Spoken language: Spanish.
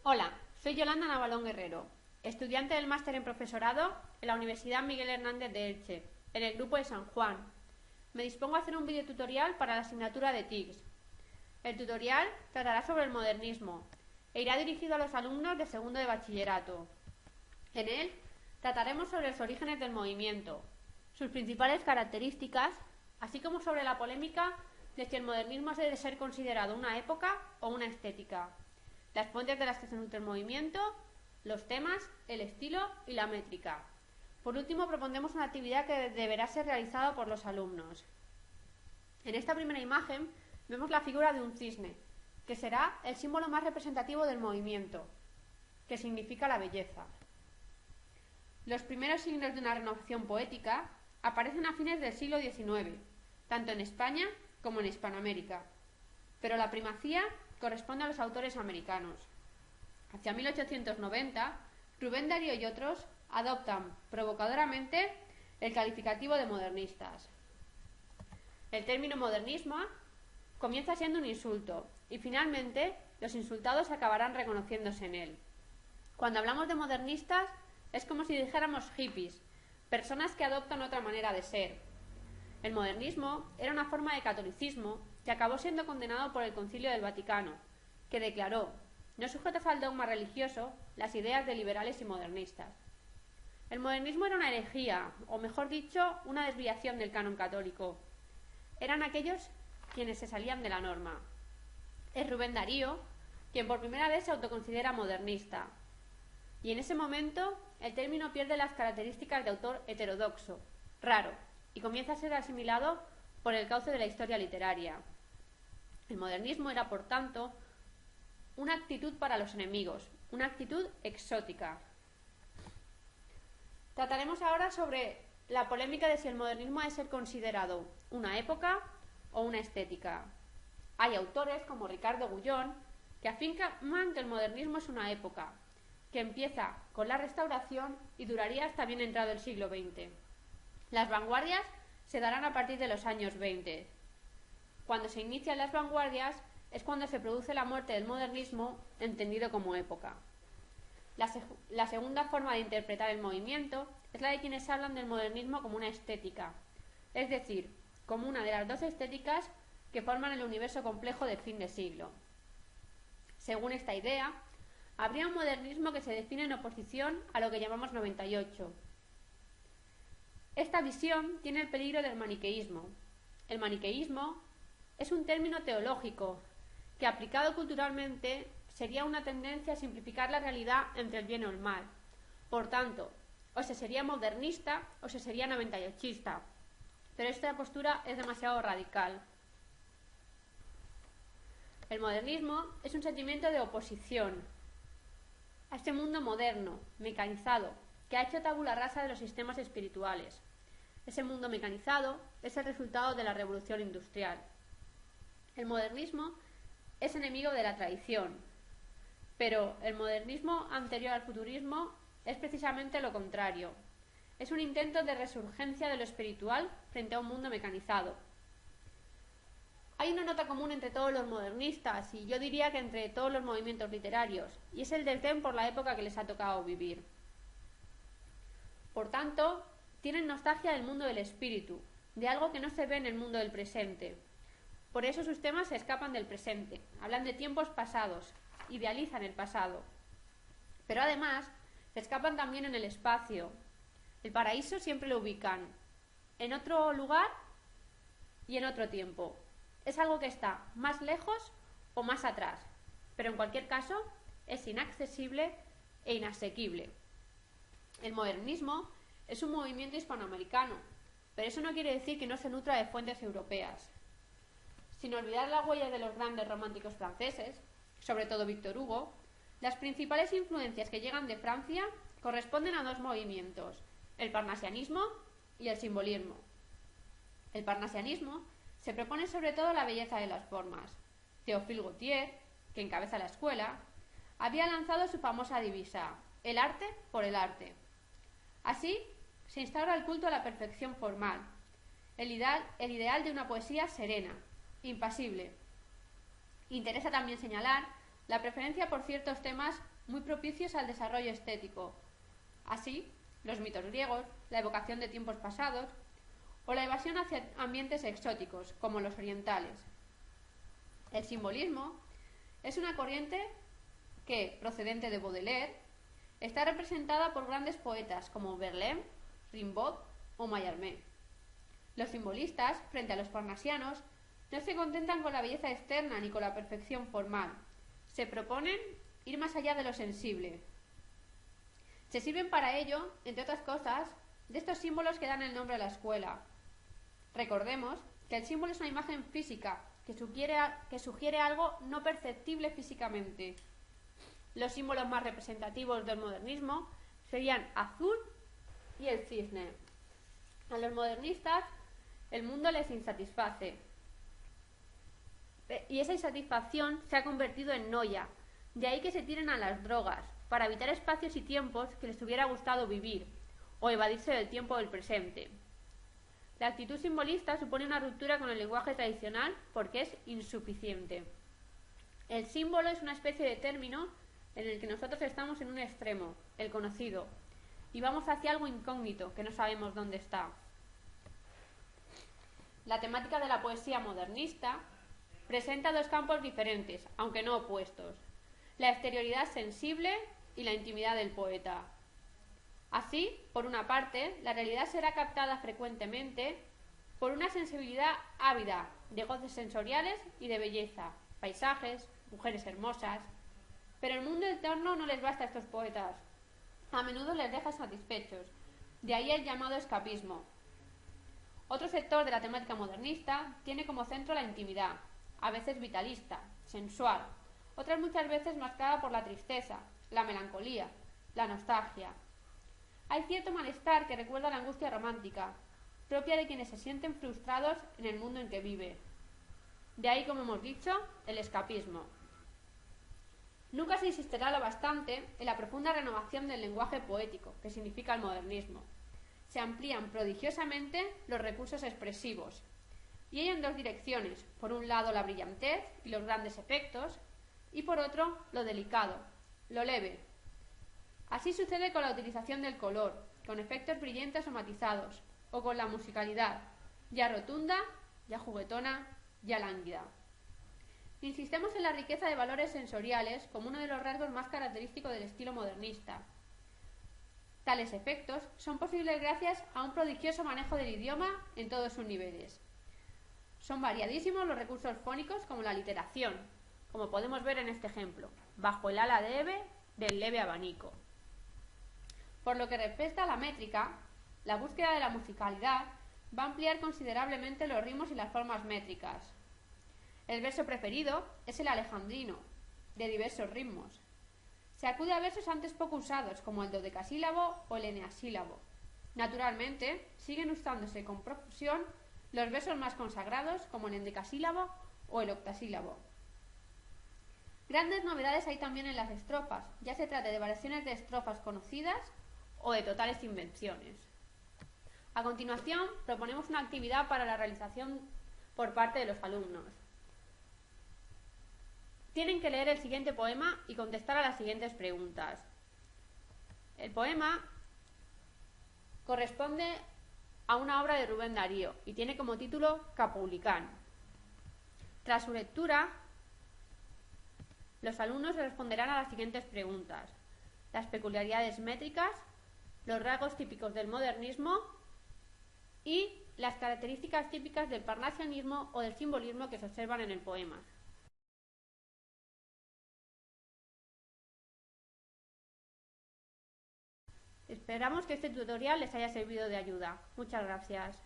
Hola, soy Yolanda Navalón Guerrero, estudiante del máster en profesorado en la Universidad Miguel Hernández de Elche, en el grupo de San Juan. Me dispongo a hacer un videotutorial para la asignatura de TICS. El tutorial tratará sobre el modernismo e irá dirigido a los alumnos de segundo de bachillerato. En él trataremos sobre los orígenes del movimiento, sus principales características, así como sobre la polémica de si el modernismo debe ser considerado una época o una estética, las fuentes de las que se nutre el movimiento, los temas, el estilo y la métrica. Por último, propondremos una actividad que deberá ser realizada por los alumnos. En esta primera imagen vemos la figura de un cisne, que será el símbolo más representativo del movimiento, que significa la belleza. Los primeros signos de una renovación poética aparecen a fines del siglo XIX, tanto en España como en Hispanoamérica, pero la primacía corresponde a los autores americanos. Hacia 1890, Rubén Darío y otros adoptan provocadoramente el calificativo de modernistas. El término modernismo comienza siendo un insulto y finalmente los insultados acabarán reconociéndose en él. Cuando hablamos de modernistas es como si dijéramos hippies, personas que adoptan otra manera de ser. El modernismo era una forma de catolicismo que acabó siendo condenado por el Concilio del Vaticano, que declaró, no sujetas al dogma religioso, las ideas de liberales y modernistas. El modernismo era una herejía, o mejor dicho, una desviación del canon católico. Eran aquellos quienes se salían de la norma. Es Rubén Darío quien por primera vez se autoconsidera modernista, y en ese momento el término pierde las características de autor heterodoxo, raro, y comienza a ser asimilado por el cauce de la historia literaria. El modernismo era, por tanto, una actitud para los enemigos, una actitud exótica. Trataremos ahora sobre la polémica de si el modernismo ha de ser considerado una época o una estética. Hay autores como Ricardo Gullón que afirman que el modernismo es una época, que empieza con la Restauración y duraría hasta bien entrado el siglo XX. Las vanguardias se darán a partir de los años 20. Cuando se inician las vanguardias es cuando se produce la muerte del modernismo entendido como época. La segunda forma de interpretar el movimiento es la de quienes hablan del modernismo como una estética, es decir, como una de las dos estéticas que forman el universo complejo de fin de siglo. Según esta idea, habría un modernismo que se define en oposición a lo que llamamos 98. Esta visión tiene el peligro del maniqueísmo. El maniqueísmo es un término teológico que, aplicado culturalmente, sería una tendencia a simplificar la realidad entre el bien o el mal. Por tanto, o se sería modernista o se sería 98ista, pero esta postura es demasiado radical. El modernismo es un sentimiento de oposición a este mundo moderno, mecanizado, que ha hecho tabula rasa de los sistemas espirituales. Ese mundo mecanizado es el resultado de la revolución industrial. El modernismo es enemigo de la tradición, pero el modernismo anterior al futurismo es precisamente lo contrario. Es un intento de resurgencia de lo espiritual frente a un mundo mecanizado. Hay una nota común entre todos los modernistas, y yo diría que entre todos los movimientos literarios, y es el desdén por la época que les ha tocado vivir. Por tanto, tienen nostalgia del mundo del espíritu, de algo que no se ve en el mundo del presente. Por eso sus temas se escapan del presente, hablan de tiempos pasados, idealizan el pasado. Pero además, se escapan también en el espacio. El paraíso siempre lo ubican en otro lugar y en otro tiempo. Es algo que está más lejos o más atrás, pero en cualquier caso es inaccesible e inasequible. El modernismo es un movimiento hispanoamericano, pero eso no quiere decir que no se nutra de fuentes europeas. Sin olvidar las huellas de los grandes románticos franceses, sobre todo Víctor Hugo, las principales influencias que llegan de Francia corresponden a dos movimientos, el parnasianismo y el simbolismo. El parnasianismo se propone sobre todo la belleza de las formas. Théophile Gautier, que encabeza la escuela, había lanzado su famosa divisa, el arte por el arte. Así se instaura el culto a la perfección formal, el ideal de una poesía serena, impasible. Interesa también señalar la preferencia por ciertos temas muy propicios al desarrollo estético. Así, los mitos griegos, la evocación de tiempos pasados o la evasión hacia ambientes exóticos, como los orientales. El simbolismo es una corriente que, procedente de Baudelaire, está representada por grandes poetas como Verlaine, Rimbaud o Mallarmé. Los simbolistas, frente a los parnasianos, no se contentan con la belleza externa ni con la perfección formal. Se proponen ir más allá de lo sensible. Se sirven para ello, entre otras cosas, de estos símbolos que dan el nombre a la escuela. Recordemos que el símbolo es una imagen física que sugiere algo no perceptible físicamente. Los símbolos más representativos del modernismo serían azul y el cisne. A los modernistas el mundo les insatisface y esa insatisfacción se ha convertido en noia, de ahí que se tiren a las drogas para evitar espacios y tiempos que les hubiera gustado vivir o evadirse del tiempo del presente. La actitud simbolista supone una ruptura con el lenguaje tradicional porque es insuficiente. El símbolo es una especie de término en el que nosotros estamos en un extremo, el conocido, y vamos hacia algo incógnito que no sabemos dónde está. La temática de la poesía modernista presenta dos campos diferentes, aunque no opuestos: la exterioridad sensible y la intimidad del poeta. Así, por una parte, la realidad será captada frecuentemente por una sensibilidad ávida de goces sensoriales y de belleza, paisajes, mujeres hermosas. Pero el mundo externo no les basta a estos poetas. A menudo les deja satisfechos. De ahí el llamado escapismo. Otro sector de la temática modernista tiene como centro la intimidad, a veces vitalista, sensual, otras muchas veces marcada por la tristeza, la melancolía, la nostalgia. Hay cierto malestar que recuerda la angustia romántica, propia de quienes se sienten frustrados en el mundo en que vive. De ahí, como hemos dicho, el escapismo. Nunca se insistirá lo bastante en la profunda renovación del lenguaje poético, que significa el modernismo. Se amplían prodigiosamente los recursos expresivos, y ello en dos direcciones: por un lado la brillantez y los grandes efectos, y por otro lo delicado, lo leve. Así sucede con la utilización del color, con efectos brillantes o matizados, o con la musicalidad, ya rotunda, ya juguetona, ya lánguida. Insistemos en la riqueza de valores sensoriales como uno de los rasgos más característicos del estilo modernista. Tales efectos son posibles gracias a un prodigioso manejo del idioma en todos sus niveles. Son variadísimos los recursos fónicos como la literación, como podemos ver en este ejemplo, bajo el ala del leve abanico. Por lo que respecta a la métrica, la búsqueda de la musicalidad va a ampliar considerablemente los ritmos y las formas métricas. El verso preferido es el alejandrino, de diversos ritmos. Se acude a versos antes poco usados, como el dodecasílabo o el eneasílabo. Naturalmente, siguen usándose con profusión los versos más consagrados, como el endecasílabo o el octasílabo. Grandes novedades hay también en las estrofas, ya se trate de variaciones de estrofas conocidas o de totales invenciones. A continuación, proponemos una actividad para la realización por parte de los alumnos. Tienen que leer el siguiente poema y contestar a las siguientes preguntas. El poema corresponde a una obra de Rubén Darío y tiene como título Capulicán. Tras su lectura, los alumnos responderán a las siguientes preguntas: las peculiaridades métricas, los rasgos típicos del modernismo y las características típicas del parnasianismo o del simbolismo que se observan en el poema. Esperamos que este tutorial les haya servido de ayuda. Muchas gracias.